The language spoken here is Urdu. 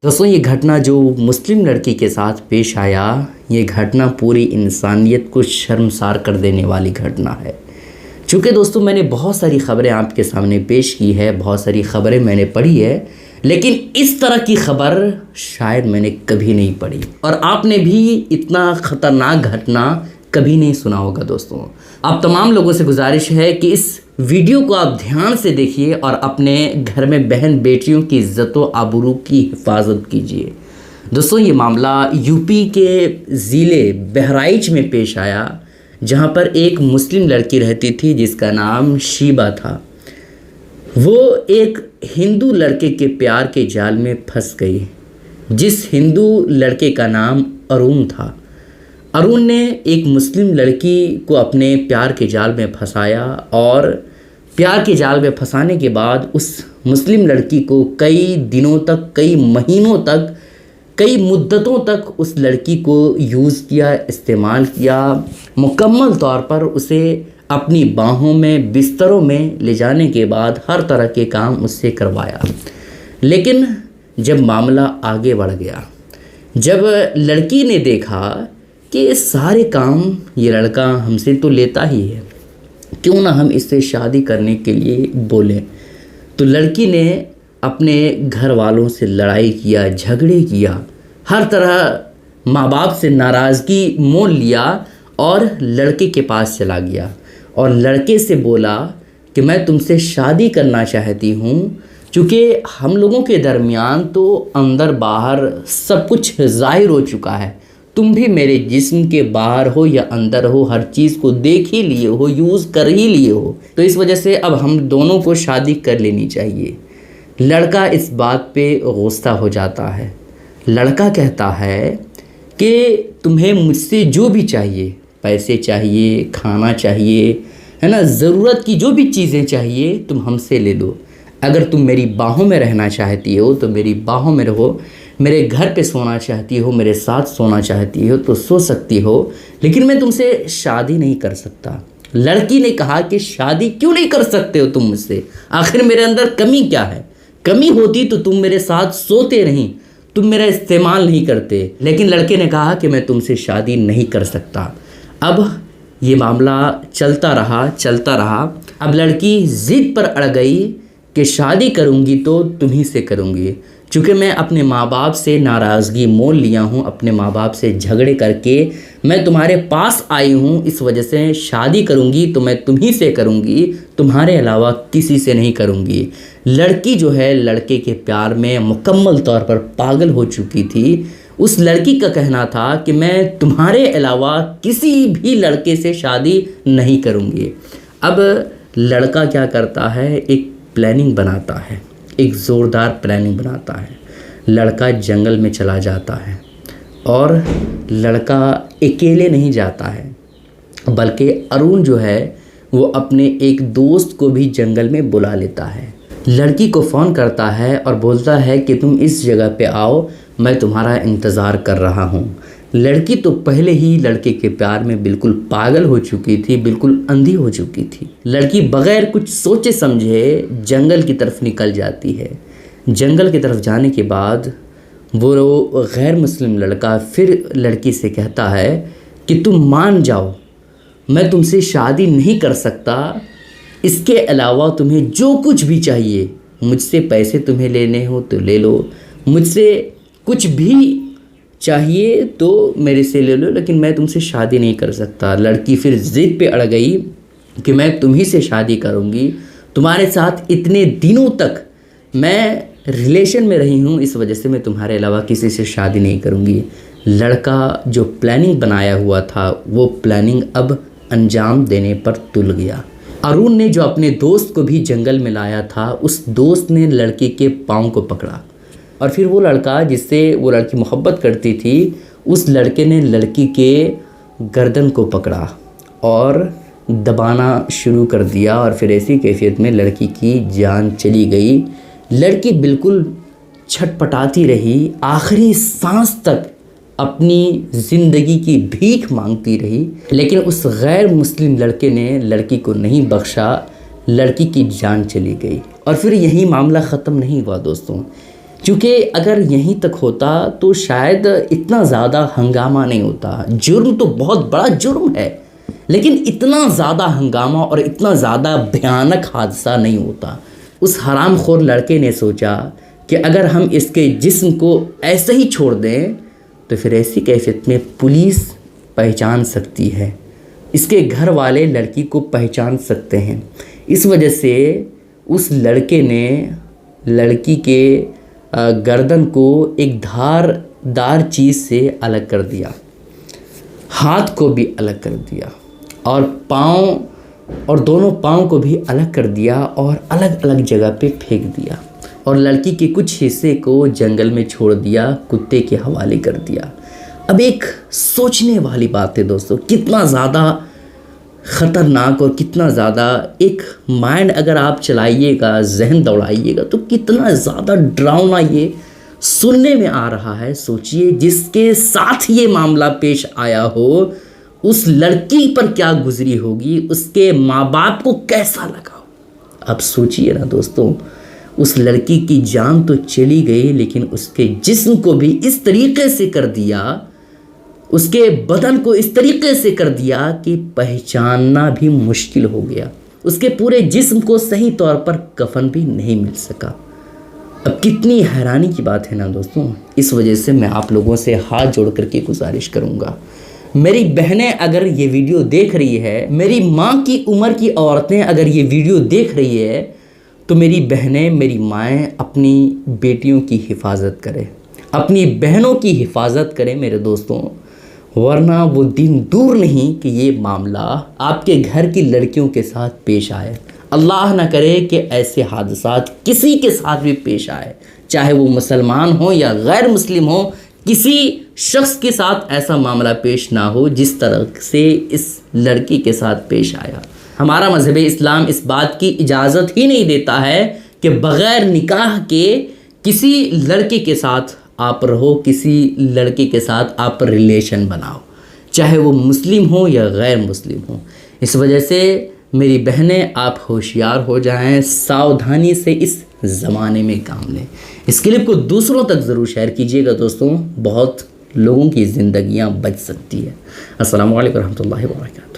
دوستوں یہ گھٹنا جو مسلم لڑکی کے ساتھ پیش آیا، یہ گھٹنا پوری انسانیت کو شرمسار کر دینے والی گھٹنا ہے۔ چونکہ دوستوں میں نے بہت ساری خبریں آپ کے سامنے پیش کی ہے، بہت ساری خبریں میں نے پڑھی ہے، لیکن اس طرح کی خبر شاید میں نے کبھی نہیں پڑھی، اور آپ نے بھی اتنا خطرناک گھٹنا کبھی نہیں سنا ہوگا۔ دوستوں آپ تمام لوگوں سے گزارش ہے کہ اس ویڈیو کو آپ دھیان سے دیکھیے اور اپنے گھر میں بہن بیٹیوں کی عزت و آبرو کی حفاظت کیجیے۔ دوستوں یہ معاملہ یو پی کے ضلع بہرائچ میں پیش آیا، جہاں پر ایک مسلم لڑکی رہتی تھی جس کا نام شیبہ تھا۔ وہ ایک ہندو لڑکے کے پیار کے جال میں پھنس گئی، جس ہندو لڑکے کا نام ارون تھا۔ ارون نے ایک مسلم لڑکی کو اپنے پیار کے جال میں پھنسایا، اور پیار کے جال میں پھنسانے کے بعد اس مسلم لڑکی کو کئی دنوں تک، کئی مہینوں تک، کئی مدتوں تک اس لڑکی کو یوز کیا، استعمال کیا، مکمل طور پر اسے اپنی باہوں میں، بستروں میں لے جانے کے بعد ہر طرح کے کام اس سے کروایا۔ لیکن جب معاملہ آگے بڑھ گیا، جب لڑکی نے دیکھا کہ یہ سارے کام یہ لڑکا ہم سے تو لیتا ہی ہے، کیوں نہ ہم اس سے شادی کرنے کے لیے بولیں، تو لڑکی نے اپنے گھر والوں سے لڑائی کیا، جھگڑے کیا، ہر طرح ماں باپ سے ناراضگی مول لیا اور لڑکے کے پاس چلا گیا اور لڑکے سے بولا کہ میں تم سے شادی کرنا چاہتی ہوں، چونکہ ہم لوگوں کے درمیان تو اندر باہر سب کچھ ظاہر ہو چکا ہے، تم بھی میرے جسم کے باہر ہو یا اندر ہو، ہر چیز کو دیکھ ہی لیے ہو، یوز کر ہی لیے ہو، تو اس وجہ سے اب ہم دونوں کو شادی کر لینی چاہیے۔ لڑکا اس بات پہ غصہ ہو جاتا ہے۔ لڑکا کہتا ہے کہ تمہیں مجھ سے جو بھی چاہیے، پیسے چاہیے، کھانا چاہیے، ہے نا، ضرورت کی جو بھی چیزیں چاہیے تم ہم سے لے لو۔ اگر تم میری باہوں میں رہنا چاہتی ہو تو میری باہوں میں رہو، میرے گھر پہ سونا چاہتی ہو، میرے ساتھ سونا چاہتی ہو تو سو سکتی ہو، لیکن میں تم سے شادی نہیں کر سکتا۔ لڑکی نے کہا کہ شادی کیوں نہیں کر سکتے ہو تم مجھ سے؟ آخر میرے اندر کمی کیا ہے؟ کمی ہوتی تو تم میرے ساتھ سوتے نہیں، تم میرا استعمال نہیں کرتے۔ لیکن لڑکے نے کہا کہ میں تم سے شادی نہیں کر سکتا۔ اب یہ معاملہ چلتا رہا۔ اب لڑکی ضد پر اڑ گئی کہ شادی کروں گی تو تمہیں سے کروں گی، چونکہ میں اپنے ماں باپ سے ناراضگی مول لیا ہوں، اپنے ماں باپ سے جھگڑے کر کے میں تمہارے پاس آئی ہوں، اس وجہ سے شادی کروں گی تو میں تمہیں سے کروں گی، تمہارے علاوہ کسی سے نہیں کروں گی۔ لڑکی جو ہے لڑکے کے پیار میں مکمل طور پر پاگل ہو چکی تھی۔ اس لڑکی کا کہنا تھا کہ میں تمہارے علاوہ کسی بھی لڑکے سے شادی نہیں کروں گی۔ اب لڑکا کیا کرتا ہے؟ ایک پلاننگ بناتا ہے، ایک زوردار پلاننگ بناتا ہے۔ لڑکا جنگل میں چلا جاتا ہے، اور لڑکا اکیلے نہیں جاتا ہے، بلکہ ارون جو ہے وہ اپنے ایک دوست کو بھی جنگل میں بلا لیتا ہے۔ لڑکی کو فون کرتا ہے اور بولتا ہے کہ تم اس جگہ پہ آؤ، میں تمہارا انتظار کر رہا ہوں۔ لڑکی تو پہلے ہی لڑکے کے پیار میں بالکل پاگل ہو چکی تھی، بالکل اندھی ہو چکی تھی۔ لڑکی بغیر کچھ سوچے سمجھے جنگل کی طرف نکل جاتی ہے۔ جنگل کی طرف جانے کے بعد وہ غیر مسلم لڑکا پھر لڑکی سے کہتا ہے کہ تم مان جاؤ، میں تم سے شادی نہیں کر سکتا، اس کے علاوہ تمہیں جو کچھ بھی چاہیے، مجھ سے پیسے تمہیں لینے ہو تو لے لو، مجھ سے کچھ بھی چاہیے تو میرے سے لے لو، لیکن میں تم سے شادی نہیں کر سکتا۔ لڑکی پھر ضد پہ اڑ گئی کہ میں تمہیں سے شادی کروں گی، تمہارے ساتھ اتنے دنوں تک میں ریلیشن میں رہی ہوں، اس وجہ سے میں تمہارے علاوہ کسی سے شادی نہیں کروں گی۔ لڑکا جو پلاننگ بنایا ہوا تھا وہ پلاننگ اب انجام دینے پر تل گیا۔ ارون نے جو اپنے دوست کو بھی جنگل میں لایا تھا، اس دوست نے لڑکی کے پاؤں کو پکڑا، اور پھر وہ لڑکا جس سے وہ لڑکی محبت کرتی تھی، اس لڑکے نے لڑکی کے گردن کو پکڑا اور دبانا شروع کر دیا، اور پھر ایسی کیفیت میں لڑکی کی جان چلی گئی۔ لڑکی بالکل چھٹپٹاتی رہی، آخری سانس تک اپنی زندگی کی بھیک مانگتی رہی، لیکن اس غیر مسلم لڑکے نے لڑکی کو نہیں بخشا، لڑکی کی جان چلی گئی۔ اور پھر یہی معاملہ ختم نہیں ہوا دوستوں، چونکہ اگر یہیں تک ہوتا تو شاید اتنا زیادہ ہنگامہ نہیں ہوتا. جرم تو بہت بڑا جرم ہے، لیکن اتنا زیادہ ہنگامہ اور اتنا زیادہ بھیانک حادثہ نہیں ہوتا. اس حرام خور لڑکے نے سوچا کہ اگر ہم اس کے جسم کو ایسے ہی چھوڑ دیں تو پھر ایسی کیفیت میں پولیس پہچان سکتی ہے، اس کے گھر والے لڑکی کو پہچان سکتے ہیں. اس وجہ سے اس لڑکے نے لڑکی کے گردن کو ایک دھاردار چیز سے الگ کر دیا، ہاتھ کو بھی الگ کر دیا اور پاؤں اور دونوں پاؤں کو بھی الگ کر دیا اور الگ الگ جگہ پہ پھینک دیا اور لڑکی کے کچھ حصے کو جنگل میں چھوڑ دیا، کتے کے حوالے کر دیا. اب ایک سوچنے والی بات ہے دوستو، کتنا زیادہ خطرناک اور کتنا زیادہ ایک مائنڈ اگر آپ چلائیے گا، ذہن دوڑائیے گا تو کتنا زیادہ ڈراؤنا یہ سننے میں آ رہا ہے. سوچئے جس کے ساتھ یہ معاملہ پیش آیا ہو اس لڑکی پر کیا گزری ہوگی، اس کے ماں باپ کو کیسا لگا ہو. اب سوچئے نا دوستوں، اس لڑکی کی جان تو چلی گئی لیکن اس کے جسم کو بھی اس طریقے سے کر دیا، اس کے بدن کو اس طریقے سے کر دیا کہ پہچاننا بھی مشکل ہو گیا. اس کے پورے جسم کو صحیح طور پر کفن بھی نہیں مل سکا. اب کتنی حیرانی کی بات ہے نا دوستوں. اس وجہ سے میں آپ لوگوں سے ہاتھ جوڑ کر کے گزارش کروں گا، میری بہنیں اگر یہ ویڈیو دیکھ رہی ہے، میری ماں کی عمر کی عورتیں اگر یہ ویڈیو دیکھ رہی ہے تو میری بہنیں، میری مائیں اپنی بیٹیوں کی حفاظت کریں، اپنی بہنوں کی حفاظت کریں میرے دوستوں، ورنہ وہ دن دور نہیں کہ یہ معاملہ آپ کے گھر کی لڑکیوں کے ساتھ پیش آئے. اللہ نہ کرے کہ ایسے حادثات کسی کے ساتھ بھی پیش آئے، چاہے وہ مسلمان ہوں یا غیر مسلم ہوں، کسی شخص کے ساتھ ایسا معاملہ پیش نہ ہو جس طرح سے اس لڑکی کے ساتھ پیش آیا. ہمارا مذہب اسلام اس بات کی اجازت ہی نہیں دیتا ہے کہ بغیر نکاح کے کسی لڑکے کے ساتھ آپ رہو، کسی لڑکے کے ساتھ آپ ریلیشن بناؤ، چاہے وہ مسلم ہو یا غیر مسلم ہو. اس وجہ سے میری بہنیں آپ ہوشیار ہو جائیں، ساودھانی سے اس زمانے میں کام لیں. اس کلپ کو دوسروں تک ضرور شیئر کیجیے گا دوستوں، بہت لوگوں کی زندگیاں بچ سکتی ہے. السلام علیکم ورحمۃ اللہ وبرکاتہ.